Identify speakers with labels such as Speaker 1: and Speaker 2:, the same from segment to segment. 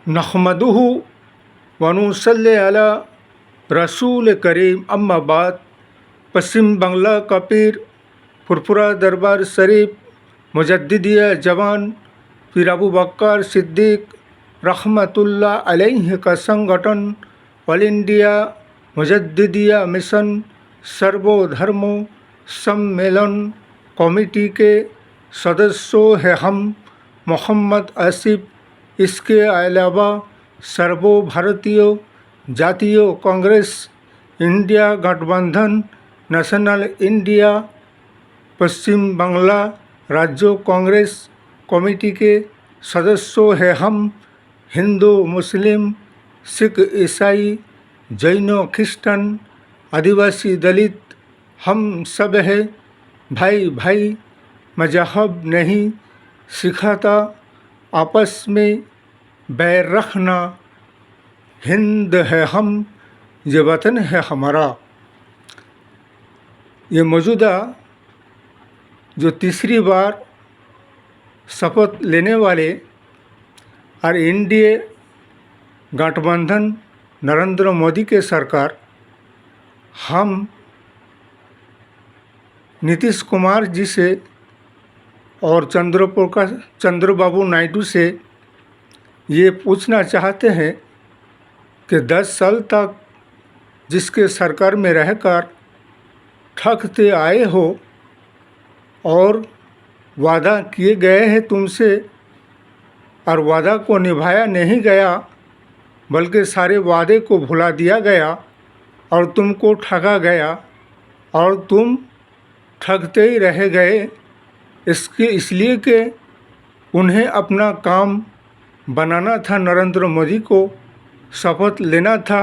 Speaker 1: नहमदुहु व नुसल्ली अला रसूल करीम अम्मा बाद। पश्चिम बंगला का पीर फुरफुरा दरबार शरीफ मुजद्दिदिया जवान पीर अबू बकर सिद्दीक रहमतुल्लाह अलैहि का संगठन ऑल इंडिया मुजद्दिदिया मिशन सर्वधर्म सम्मेलन कमेटी के सदस्यों हैं हम। मोहम्मद आसिफ इसके अलावा सर्व भारतीय जातीय कांग्रेस इंडिया गठबंधन नेशनल इंडिया पश्चिम बंगला राज्य कांग्रेस कमेटी के सदस्यों हैं हम। हिंदू मुस्लिम सिख ईसाई जैन क्रिश्चन आदिवासी दलित हम सब है भाई भाई। मजहब नहीं सिखाता आपस में बैर रखना। हिंद है हम, ये वतन है हमारा। ये मौजूदा जो तीसरी बार शपथ लेने वाले और एनडीए गठबंधन नरेंद्र मोदी के सरकार हम नीतीश कुमार जी से और चंद्रबाबू नायडू से ये पूछना चाहते हैं कि 10 साल तक जिसके सरकार में रहकर ठगते आए हो और वादा किए गए हैं तुमसे और वादा को निभाया नहीं गया बल्कि सारे वादे को भुला दिया गया और तुमको ठगा गया और तुम ठगते ही रह गए। इसलिए कि उन्हें अपना काम बनाना था, नरेंद्र मोदी को शपथ लेना था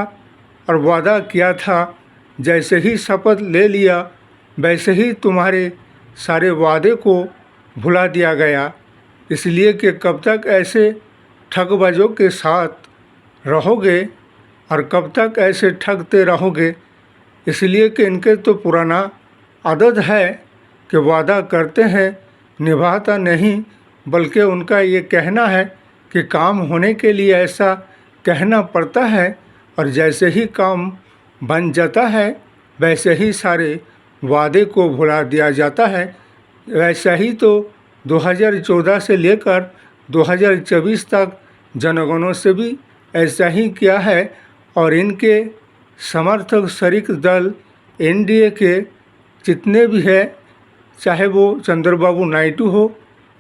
Speaker 1: और वादा किया था। जैसे ही शपथ ले लिया वैसे ही तुम्हारे सारे वादे को भुला दिया गया। इसलिए कि कब तक ऐसे ठगबाजों के साथ रहोगे और कब तक ऐसे ठगते रहोगे। इसलिए कि इनके तो पुराना आदत है कि वादा करते हैं निभाता नहीं, बल्कि उनका ये कहना है कि काम होने के लिए ऐसा कहना पड़ता है और जैसे ही काम बन जाता है वैसे ही सारे वादे को भुला दिया जाता है। वैसा ही तो 2014 से लेकर 2024 तक जनगणों से भी ऐसा ही किया है और इनके समर्थक शरीक दल एनडीए के जितने भी है, चाहे वो चंद्रबाबू नायडू हो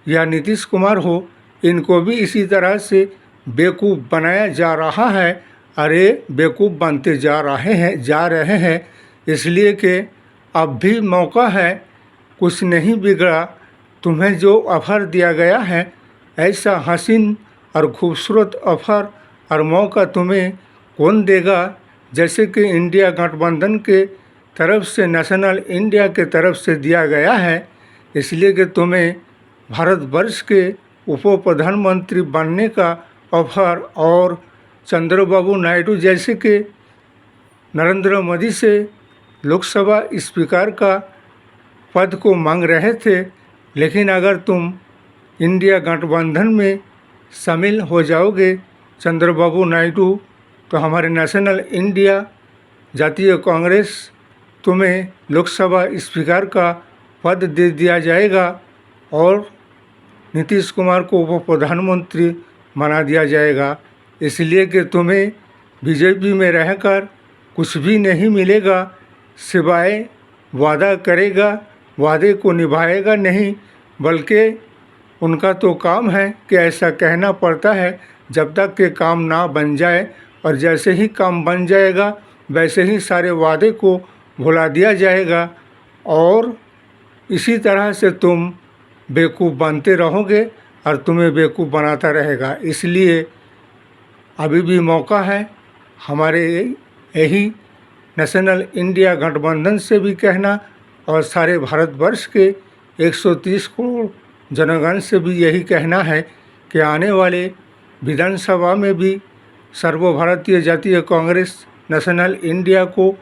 Speaker 1: या नीतीश कुमार हो, इनको भी इसी तरह से बेवकूफ़ बनाया जा रहा है। अरे बेवकूफ़ बनते जा रहे हैं। इसलिए कि अब भी मौका है, कुछ नहीं बिगड़ा। तुम्हें जो ऑफ़र दिया गया है ऐसा हसीन और खूबसूरत ऑफ़र और मौका तुम्हें कौन देगा। जैसे कि इंडिया गठबंधन के तरफ से नेशनल इंडिया के तरफ से दिया गया है। इसलिए कि तुम्हें भारतवर्ष के उप प्रधानमंत्री बनने का ऑफर और चंद्रबाबू नायडू जैसे कि नरेंद्र मोदी से लोकसभा स्पीकर का पद को मांग रहे थे। लेकिन अगर तुम इंडिया गठबंधन में शामिल हो जाओगे चंद्रबाबू नायडू, तो हमारे नेशनल इंडिया जातीय कांग्रेस तुम्हें लोकसभा स्पीकर का पद दे दिया जाएगा और नीतीश कुमार को उप प्रधानमंत्री बना दिया जाएगा। इसलिए कि तुम्हें बीजेपी में रहकर कुछ भी नहीं मिलेगा सिवाय वादा करेगा, वादे को निभाएगा नहीं, बल्कि उनका तो काम है कि ऐसा कहना पड़ता है जब तक कि काम ना बन जाए, और जैसे ही काम बन जाएगा वैसे ही सारे वादे को भुला दिया जाएगा और इसी तरह से तुम बेवकूफ़ बनते रहोगे और तुम्हें बेवकूफ़ बनाता रहेगा। इसलिए अभी भी मौका है हमारे यही नेशनल इंडिया गठबंधन से भी कहना और सारे भारतवर्ष के 130 करोड़ जनगण से भी यही कहना है कि आने वाले विधानसभा में भी सर्वभारतीय जातीय कांग्रेस नेशनल इंडिया को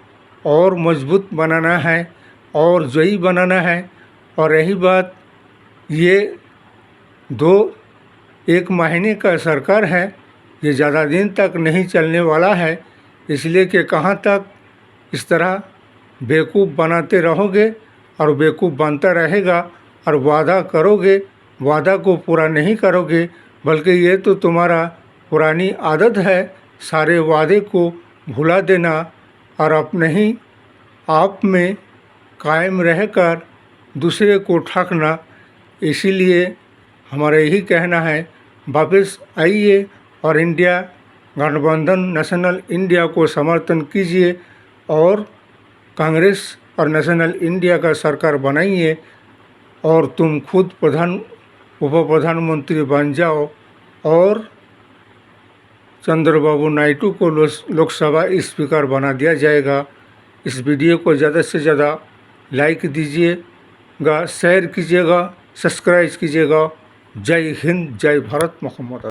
Speaker 1: और मजबूत बनाना है और जयी बनाना है। और रही बात ये 1 महीने का सरकार है, ये ज़्यादा दिन तक नहीं चलने वाला है, इसलिए कि कहाँ तक इस तरह बेवकूफ़ बनाते रहोगे और बेवकूफ़ बनता रहेगा और वादा करोगे, वादा को पूरा नहीं करोगे, बल्कि ये तो तुम्हारा पुरानी आदत है सारे वादे को भुला देना और अपने ही आप में कायम रहकर दूसरे को ठगना। इसीलिए हमारा यही कहना है, वापस आइए और इंडिया गठबंधन नेशनल इंडिया को समर्थन कीजिए और कांग्रेस और नेशनल इंडिया का सरकार बनाइए और तुम खुद उप प्रधानमंत्री बन जाओ और चंद्रबाबू नायडू को लोकसभा स्पीकर बना दिया जाएगा। इस वीडियो को ज़्यादा से ज़्यादा लाइक दीजिएगा, शेयर कीजिएगा, सब्सक्राइब कीजिएगा। जय हिंद, जय भारत, मोहम्मद।